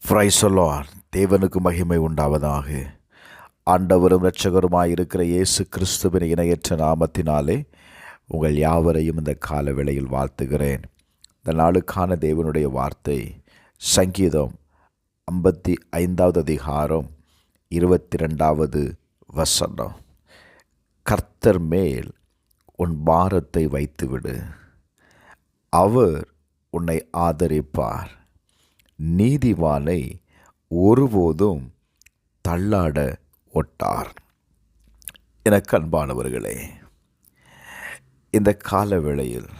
Praise the Lord. தேவனுக்கு மகிமை உண்டாவதாக. ஆண்டவரும் இரட்சகருமாய் இருக்கிற இயேசு கிறிஸ்துவின் இணையற்ற நாமத்தினாலே உங்கள் யாவரையும் இந்த கால வேளையில் வாழ்த்துகிறேன். இந்த நாளுக்கான தேவனுடைய வார்த்தை சங்கீதம் 55வது அதிகாரம் 22வது வசனம். கர்த்தர் மேல் உன் பாரத்தை வைத்துவிடு, அவர் உன்னை ஆதரிப்பார். நீதிமானை ஒருபோதும் தள்ளாட ஒட்டார். எனக்கு அன்பானவர்களே, இந்த கால வேளையில்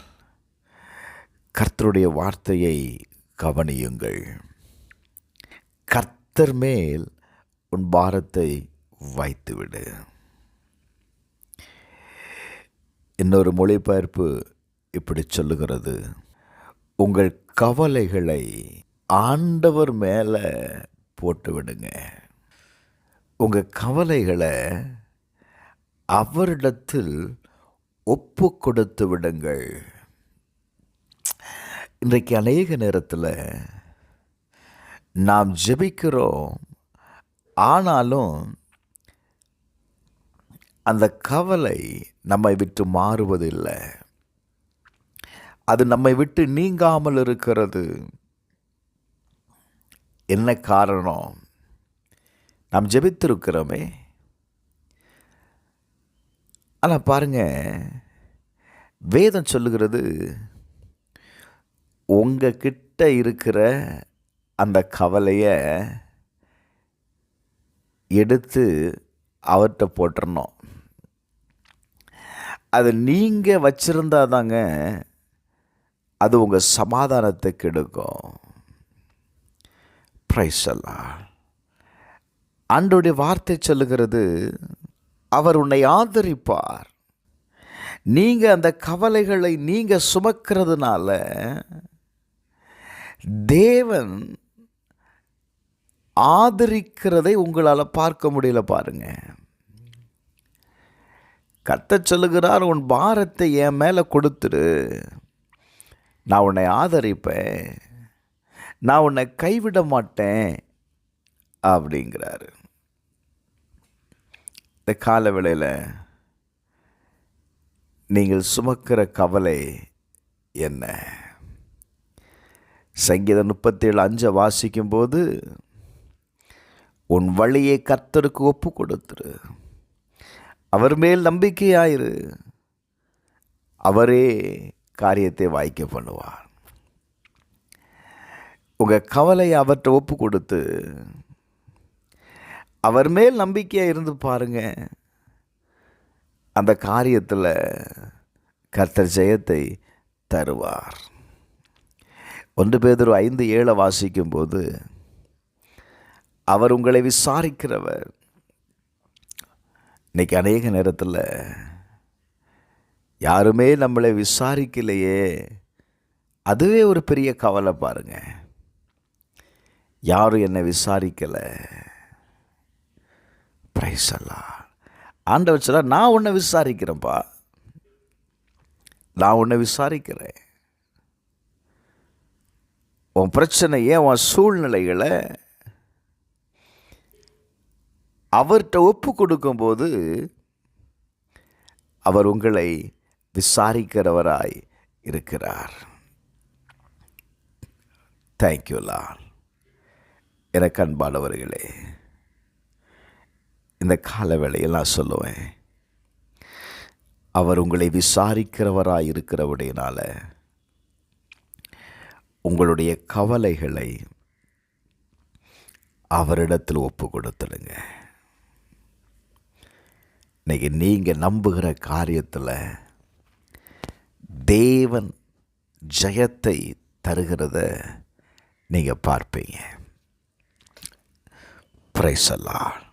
கர்த்தருடைய வார்த்தையை கவனியுங்கள். கர்த்தர் மேல் உன் பாரத்தை வைத்துவிடு. இன்னொரு மொழிபெயர்ப்பு இப்படி சொல்லுகிறது, உங்கள் கவலைகளை ஆண்டவர் மேலே போட்டு விடுங்க. உங்கள் கவலைகளை அவரிடத்தில் ஒப்பு கொடுத்து விடுங்கள். இன்றைக்கு அநேக நேரத்தில் நாம் ஜெபிக்கிறோம், ஆனாலும் அந்த கவலை நம்மை விட்டு மாறுவதில்லை. அது நம்மை விட்டு நீங்காமல் இருக்கிறது. என்ன காரணம்? நாம் ஜெபித்திருக்கிறோமே, ஆனால் பாருங்க, வேதம் சொல்லுகிறது, உங்ககிட்ட இருக்கிற அந்த கவலையை எடுத்து அவர்கிட்ட போட்டுறணும். அது நீங்கள் வச்சிருந்தா தாங்க அது உங்கள் சமாதானத்தை கெடுக்கும். Praise the Lord. ஆண்டவருடைய வார்த்தை சொல்லுகிறது, அவர் உன்னை ஆதரிப்பார். நீங்கள் அந்த கவலைகளை நீங்கள் சுமக்கிறதுனால தேவன் ஆதரிக்கிறதை உங்களால் பார்க்க முடியல. பாருங்க, கர்த்தர் சொல்லுகிறார், உன் பாரத்தை என் மேலே கொடுத்துடு, நான் உன்னை ஆதரிப்பேன், நான் உன்னை கைவிட மாட்டேன் அப்படிங்கிறாரு. இந்த கால வேளையில் நீங்கள் சுமக்கிற கவலை என்ன? சங்கீதம் 37:5 வாசிக்கும்போது, உன் வழியை கர்த்தருக்கு ஒப்பு கொடுத்துரு, அவர் மேல் நம்பிக்கையாயிரு, அவரே காரியத்தை வாய்க்க பண்ணுவார். உங்கள் கவலையை அவர்கிட்ட ஒப்பு கொடுத்து அவர் மேல் நம்பிக்கையாக இருந்து பாருங்க, அந்த காரியத்தில் கர்த்தர் ஜெயத்தை தருவார். 1 பேதுரு 5:7 வாசிக்கும்போது, அவர் உங்களை விசாரிக்கிறவர். இன்னைக்கு அநேக நேரத்தில் யாருமே நம்மளை விசாரிக்கலையே, அதுவே ஒரு பெரிய கவலை. பாருங்க, யாரும் என்னை விசாரிக்கலை. Praise the Lord. ஆண்டவர் சொல்ல, நான் உன்னை விசாரிக்கிறேன்ப்பா, நான் உன்னை விசாரிக்கிறேன். உன் பிரச்சனையை, உன் சூழ்நிலைகளை அவர்கிட்ட ஒப்பு கொடுக்கும்போது அவர் உங்களை விசாரிக்கிறவராய் இருக்கிறார். Thank you Lord. எனக்கு அன்பானவர்களே, இந்த கால வேளையில் நான் சொல்லுவேன், அவர் உங்களை விசாரிக்கிறவராய் இருக்கிறபடினால உங்களுடைய கவலைகளை அவரிடத்தில் ஒப்பு கொடுத்துடுங்க. இன்னைக்கு நீங்கள் நம்புகிற காரியத்தில் தேவன் ஜெயத்தை தருகிறத நீங்கள் பார்ப்பீங்க. Praise the Lord.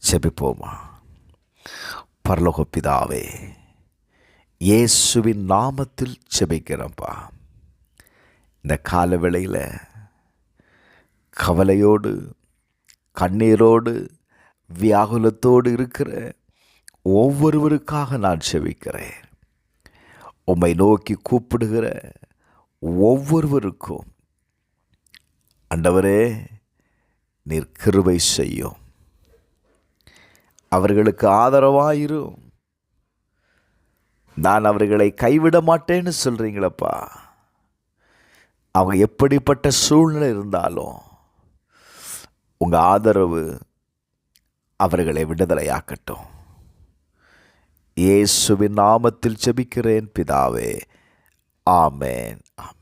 ஜெபிப்போமா. பரலோக பிதாவே, இயேசுவின் நாமத்தில் ஜெபிக்கிறேன்ப்பா. இந்த கால வேளையில் கவலையோடு, கண்ணீரோடு, வியாகுலத்தோடு இருக்கிற ஒவ்வொருவருக்காக நான் ஜெபிக்கிறேன். உம்மை நோக்கி கூப்பிடுகிற ஒவ்வொருவருக்கும் ஆண்டவரே, நீர் கிருபை செய்யும். அவர்களுக்கு ஆதரவாயிரும். நான் அவர்களை கைவிட மாட்டேன்னு சொல்கிறீங்களப்பா. அவங்க எப்படிப்பட்ட சூழ்நிலை இருந்தாலும் உங்கள் ஆதரவு அவர்களை விடுதலையாக்கட்டும். இயேசுவின் நாமத்தில் ஜெபிக்கிறேன் பிதாவே. ஆமென். ஆமென்.